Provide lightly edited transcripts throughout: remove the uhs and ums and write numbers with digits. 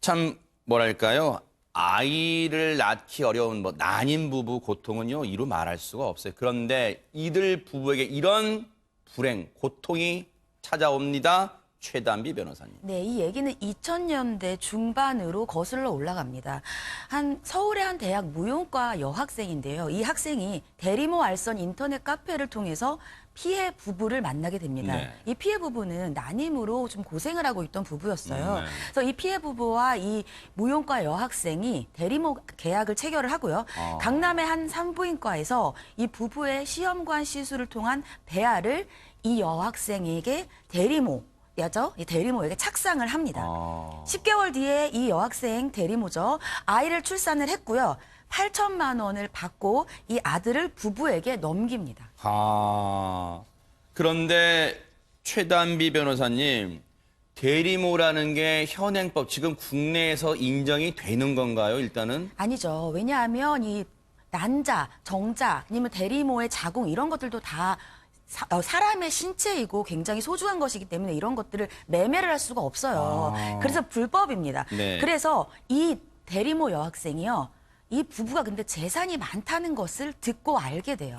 참 뭐랄까요? 아이를 낳기 어려운 난임 부부 고통은요, 이루 말할 수가 없어요. 그런데 이들 부부에게 이런 불행, 고통이 찾아옵니다. 최단비 변호사님. 네, 이 얘기는 2000년대 중반으로 거슬러 올라갑니다. 서울의 한 대학 무용과 여학생인데요. 이 학생이 대리모 알선 인터넷 카페를 통해서 피해 부부를 만나게 됩니다. 네. 이 피해 부부는 난임으로 좀 고생을 하고 있던 부부였어요. 네. 그래서 이 피해 부부와 이 무용과 여학생이 대리모 계약을 체결을 하고요. 강남의 한 산부인과에서 이 부부의 시험관 시술을 통한 배아를 이 여학생에게 이 대리모에게 착상을 합니다. 10개월 뒤에 이 여학생 대리모죠. 아이를 출산을 했고요. 8천만 원을 받고 이 아들을 부부에게 넘깁니다. 그런데 최단비 변호사님, 대리모라는 게 현행법, 지금 국내에서 인정이 되는 건가요, 일단은? 아니죠. 왜냐하면 이 난자, 정자, 아니면 대리모의 자궁 이런 것들도 다 사람의 신체이고 굉장히 소중한 것이기 때문에 이런 것들을 매매를 할 수가 없어요. 그래서 불법입니다. 네. 그래서 이 대리모 여학생이요. 이 부부가 근데 재산이 많다는 것을 듣고 알게 돼요.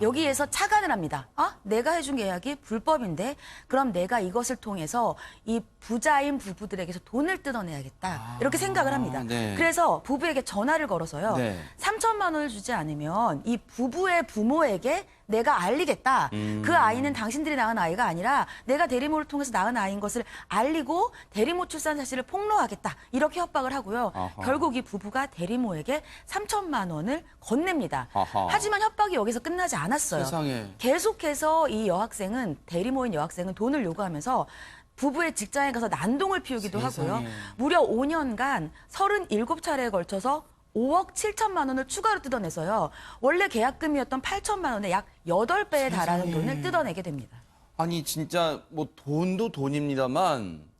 여기에서 착안을 합니다. 내가 해준 계약이 불법인데 그럼 내가 이것을 통해서 이 부자인 부부들에게서 돈을 뜯어내야겠다. 이렇게 생각을 합니다. 네. 그래서 부부에게 전화를 걸어서요. 네. 3천만 원을 주지 않으면 이 부부의 부모에게 내가 알리겠다. 그 아이는 당신들이 낳은 아이가 아니라 내가 대리모를 통해서 낳은 아이인 것을 알리고 대리모 출산 사실을 폭로하겠다. 이렇게 협박을 하고요. 아하. 결국 이 부부가 대리모에게 3천만 원을 건넵니다. 아하. 하지만 협박이 여기서 끝나지 않았어요. 세상에. 계속해서 이 여학생은 대리모인 여학생은 돈을 요구하면서 부부의 직장에 가서 난동을 피우기도 세상에. 하고요. 무려 5년간 37차례에 걸쳐서 5억 7천만 원을 추가로 뜯어내서요. 원래 계약금이었던 8천만 원의 약 8배에 달하는 돈을 뜯어내게 됩니다. 아니, 진짜 돈도 돈입니다만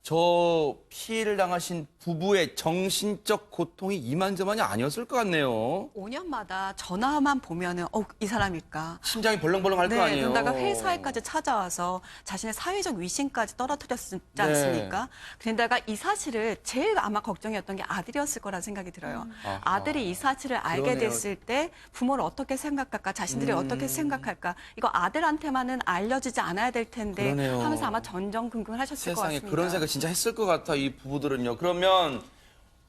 저 피해를 당하신 부부의 정신적 고통이 이만저만이 아니었을 것 같네요. 5년마다 전화만 보면은 이 사람일까? 심장이 벌렁벌렁 할 거 아니에요. 그러다가 회사에까지 찾아와서 자신의 사회적 위신까지 떨어뜨렸지 않습니까? 그런데다가 이 사실을 제일 아마 걱정이었던 게 아들이었을 거라 생각이 들어요. 아하. 아들이 이 사실을 알게 그러네요. 됐을 때 부모를 어떻게 생각할까? 자신들이 어떻게 생각할까? 이거 아들한테만은 알려지지 않아야 될 텐데 그러네요. 하면서 아마 전전긍긍을 하셨을 것 세상에 같습니다. 그런 생각 진짜 했을 것 같아, 이 부부들은요. 그러면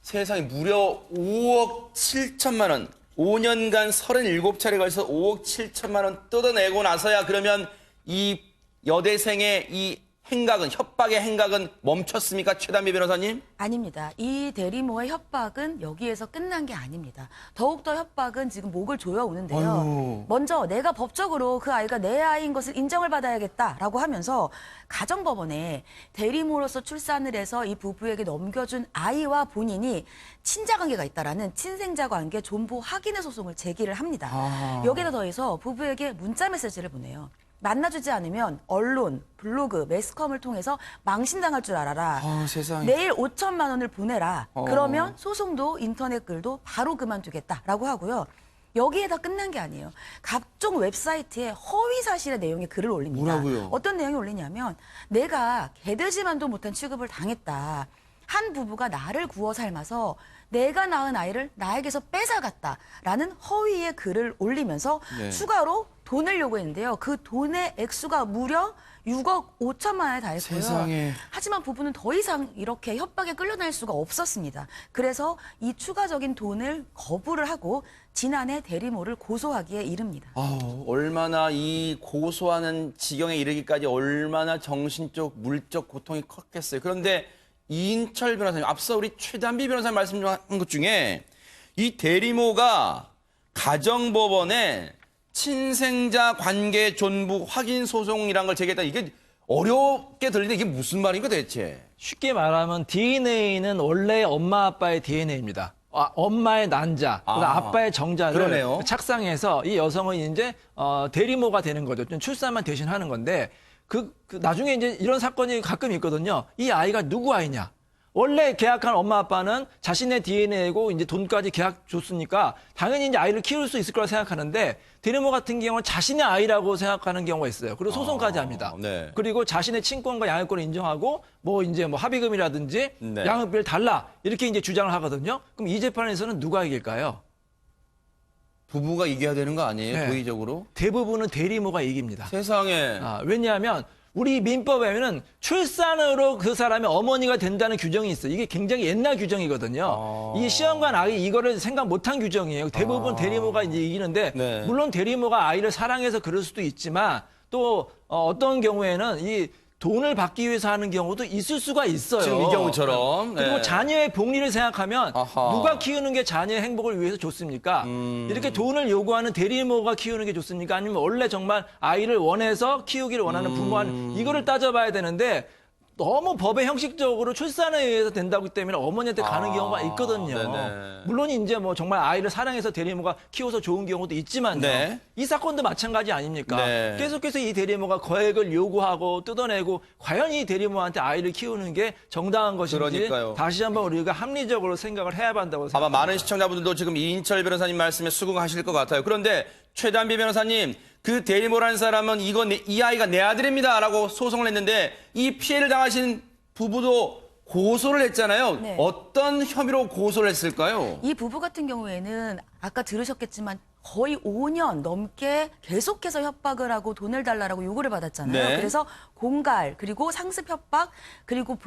세상에 무려 5억 7천만 원, 5년간 37차례 걸쳐서 5억 7천만 원 뜯어내고 나서야 그러면 이 여대생의 이 행각은, 협박의 행각은 멈췄습니까, 최단비 변호사님? 아닙니다. 이 대리모의 협박은 여기에서 끝난 게 아닙니다. 더욱더 협박은 지금 목을 조여오는데요. 아유. 먼저 내가 법적으로 그 아이가 내 아이인 것을 인정을 받아야겠다라고 하면서 가정법원에 대리모로서 출산을 해서 이 부부에게 넘겨준 아이와 본인이 친자관계가 있다라는 친생자관계 존보 확인의 소송을 제기를 합니다. 여기다 더해서 부부에게 문자 메시지를 보내요. 만나주지 않으면 언론, 블로그, 매스컴을 통해서 망신당할 줄 알아라. 세상에. 내일 5천만 원을 보내라. 그러면 소송도 인터넷 글도 바로 그만두겠다라고 하고요. 여기에다 끝난 게 아니에요. 각종 웹사이트에 허위 사실의 내용의 글을 올립니다. 뭐라고요? 어떤 내용이 올리냐면 내가 개되지만도 못한 취급을 당했다. 한 부부가 나를 구워 삶아서 내가 낳은 아이를 나에게서 뺏어갔다라는 허위의 글을 올리면서 네. 추가로 돈을 요구했는데요. 그 돈의 액수가 무려 6억 5천만 원에 달했고요. 세상에. 하지만 부부는 더 이상 이렇게 협박에 끌려날 수가 없었습니다. 그래서 이 추가적인 돈을 거부를 하고 지난해 대리모를 고소하기에 이릅니다. 얼마나 이 고소하는 지경에 이르기까지 얼마나 정신적, 물적 고통이 컸겠어요. 그런데 이인철 변호사님, 앞서 우리 최단비 변호사님 말씀한 것 중에 이 대리모가 가정법원에 친생자 관계 존부 확인 소송이라는 걸 제기했다. 이게 어렵게 들리는데 이게 무슨 말인가 대체? 쉽게 말하면 DNA는 원래 엄마 아빠의 DNA입니다. 엄마의 난자, 아빠의 정자를 그러네요. 착상해서 이 여성은 이제 대리모가 되는 거죠. 출산만 대신하는 건데 나중에 이제 이런 사건이 가끔 있거든요. 이 아이가 누구 아이냐? 원래 계약한 엄마 아빠는 자신의 DNA고 이제 돈까지 계약 줬으니까 당연히 이제 아이를 키울 수 있을 거라 생각하는데 대리모 같은 경우는 자신의 아이라고 생각하는 경우가 있어요. 그리고 소송까지 합니다. 네. 그리고 자신의 친권과 양육권을 인정하고 뭐 이제 뭐 합의금이라든지 네. 양육비를 달라 이렇게 이제 주장을 하거든요. 그럼 이 재판에서는 누가 이길까요? 부부가 이겨야 되는 거 아니에요? 네. 도의적으로? 대부분은 대리모가 이깁니다. 세상에. 왜냐하면 우리 민법에는 출산으로 그 사람이 어머니가 된다는 규정이 있어요. 이게 굉장히 옛날 규정이거든요. 이 시험관 아이 이거를 생각 못한 규정이에요. 대부분 대리모가 이제 이기는데 네. 물론 대리모가 아이를 사랑해서 그럴 수도 있지만 또 어떤 경우에는 이 돈을 받기 위해서 하는 경우도 있을 수가 있어요. 지금 이 경우처럼. 그리고 네. 자녀의 복리를 생각하면 아하. 누가 키우는 게 자녀의 행복을 위해서 좋습니까? 이렇게 돈을 요구하는 대리모가 키우는 게 좋습니까? 아니면 원래 정말 아이를 원해서 키우기를 원하는 부모는 이거를 따져봐야 되는데 너무 법의 형식적으로 출산에 의해서 된다기 때문에 어머니한테 가는 경우가 있거든요. 네네. 물론 이제 뭐 정말 아이를 사랑해서 대리모가 키워서 좋은 경우도 있지만요. 네. 이 사건도 마찬가지 아닙니까? 네. 계속해서 이 대리모가 거액을 요구하고 뜯어내고 과연 이 대리모한테 아이를 키우는 게 정당한 것인지 그러니까요. 다시 한번 우리가 합리적으로 생각을 해야 한다고 아마 생각합니다. 많은 시청자분들도 지금 이인철 변호사님 말씀에 수긍하실 것 같아요. 그런데 최단비 변호사님, 그 대리모라는 사람은 이 아이가 내 아들입니다라고 소송을 했는데 이 피해를 당하신 부부도 고소를 했잖아요. 네. 어떤 혐의로 고소를 했을까요? 이 부부 같은 경우에는 아까 들으셨겠지만 거의 5년 넘게 계속해서 협박을 하고 돈을 달라고 요구를 받았잖아요. 네. 그래서 공갈, 그리고 상습 협박, 그리고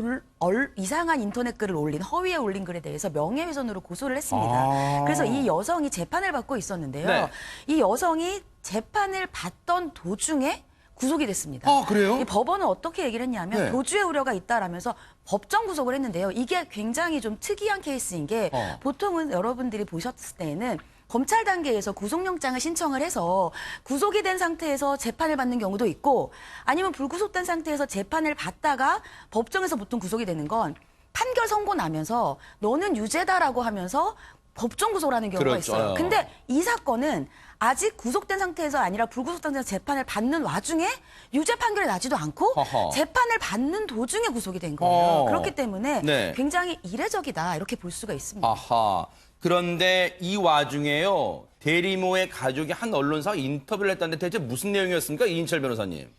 이상한 인터넷 글을 올린, 허위에 올린 글에 대해서 명예훼손으로 고소를 했습니다. 그래서 이 여성이 재판을 받고 있었는데요. 네. 이 여성이 재판을 받던 도중에 구속이 됐습니다. 아, 그래요? 이 법원은 어떻게 얘기를 했냐면 네. 도주의 우려가 있다라면서 법정 구속을 했는데요. 이게 굉장히 좀 특이한 케이스인 게 보통은 여러분들이 보셨을 때는 검찰 단계에서 구속영장을 신청을 해서 구속이 된 상태에서 재판을 받는 경우도 있고 아니면 불구속된 상태에서 재판을 받다가 법정에서 보통 구속이 되는 건 판결 선고 나면서 너는 유죄다라고 하면서 법정 구속을 하는 경우가 그렇죠. 있어요. 근데 이 사건은 아직 구속된 상태에서 아니라 불구속된 상태에서 재판을 받는 와중에 유죄 판결이 나지도 않고 허허. 재판을 받는 도중에 구속이 된 거예요. 어. 그렇기 때문에 네. 굉장히 이례적이다 이렇게 볼 수가 있습니다. 아하. 그런데 이 와중에요. 대리모의 가족이 한 언론사와 인터뷰를 했다는데 대체 무슨 내용이었습니까? 이인철 변호사님.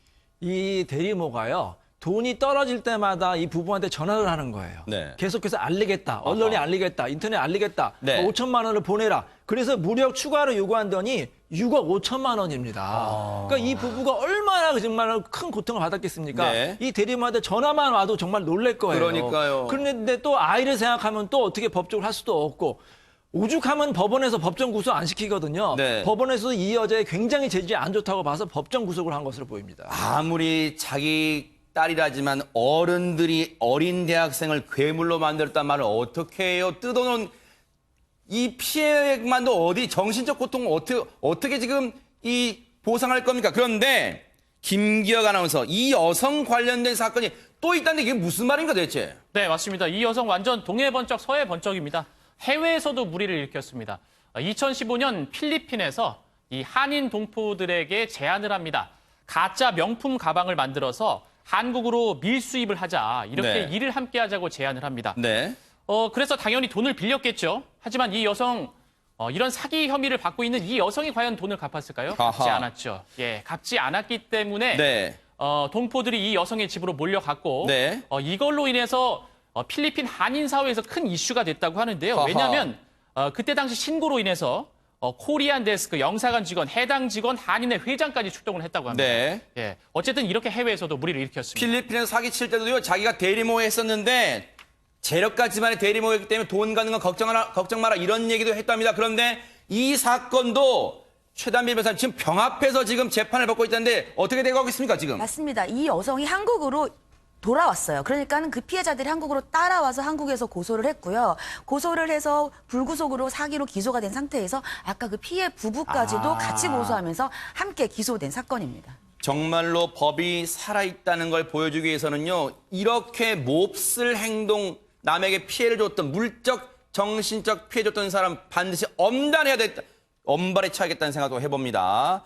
이 대리모가요. 돈이 떨어질 때마다 이 부부한테 전화를 하는 거예요. 네. 계속해서 알리겠다. 언론에 알리겠다. 인터넷 알리겠다. 네. 5천만 원을 보내라. 그래서 무려 추가로 요구한더니 6억 5천만 원입니다. 그러니까 이 부부가 얼마나 정말 큰 고통을 받았겠습니까? 네. 이 대리모한테 전화만 와도 정말 놀랄 거예요. 그러니까요. 그런데 또 아이를 생각하면 또 어떻게 법적으로 할 수도 없고 오죽하면 법원에서 법정 구속 안 시키거든요. 네. 법원에서 이 여자의 굉장히 재질이 안 좋다고 봐서 법정 구속을 한 것으로 보입니다. 아무리 자기 딸이라지만 어른들이 어린 대학생을 괴물로 만들었단 말을 어떻게 해요? 뜯어놓은 이 피해만도 어디 정신적 고통을 어떻게 지금 이 보상할 겁니까? 그런데 김기혁 아나운서 이 여성 관련된 사건이 또 있다는데 이게 무슨 말인가 대체? 네, 맞습니다. 이 여성 완전 동해 번쩍 서해 번쩍입니다. 해외에서도 무리를 일으켰습니다. 2015년 필리핀에서 이 한인 동포들에게 제안을 합니다. 가짜 명품 가방을 만들어서 한국으로 밀수입을 하자. 이렇게 네. 일을 함께 하자고 제안을 합니다. 네. 그래서 당연히 돈을 빌렸겠죠. 하지만 이 여성 이런 사기 혐의를 받고 있는 이 여성이 과연 돈을 갚았을까요? 갚지 아하. 않았죠. 예, 갚지 않았기 때문에 네. 동포들이 이 여성의 집으로 몰려갔고 네. 이걸로 인해서 필리핀 한인 사회에서 큰 이슈가 됐다고 하는데요. 아하. 왜냐하면 그때 당시 신고로 인해서 코리안 데스크 영사관 직원, 해당 직원, 한인회 회장까지 출동을 했다고 합니다. 네. 예, 어쨌든 이렇게 해외에서도 무리를 일으켰습니다. 필리핀에서 사기칠 때도요, 자기가 대리모 했었는데, 재력가 집안의 대리모였기 때문에 돈 가는 건 걱정 마라, 이런 얘기도 했답니다. 그런데 이 사건도 최단비 변호사님 지금 병합해서 지금 재판을 받고 있다는데 어떻게 되고 있습니까, 지금? 맞습니다. 이 여성이 한국으로 돌아왔어요. 그러니까는 그 피해자들이 한국으로 따라와서 한국에서 고소를 했고요. 고소를 해서 불구속으로 사기로 기소가 된 상태에서 아까 그 피해 부부까지도 같이 고소하면서 함께 기소된 사건입니다. 정말로 법이 살아있다는 걸 보여주기 위해서는요, 이렇게 몹쓸 행동, 남에게 피해를 줬던, 물적, 정신적 피해 줬던 사람 반드시 엄단해야 됐다. 엄발에 쳐야겠다는 생각도 해봅니다.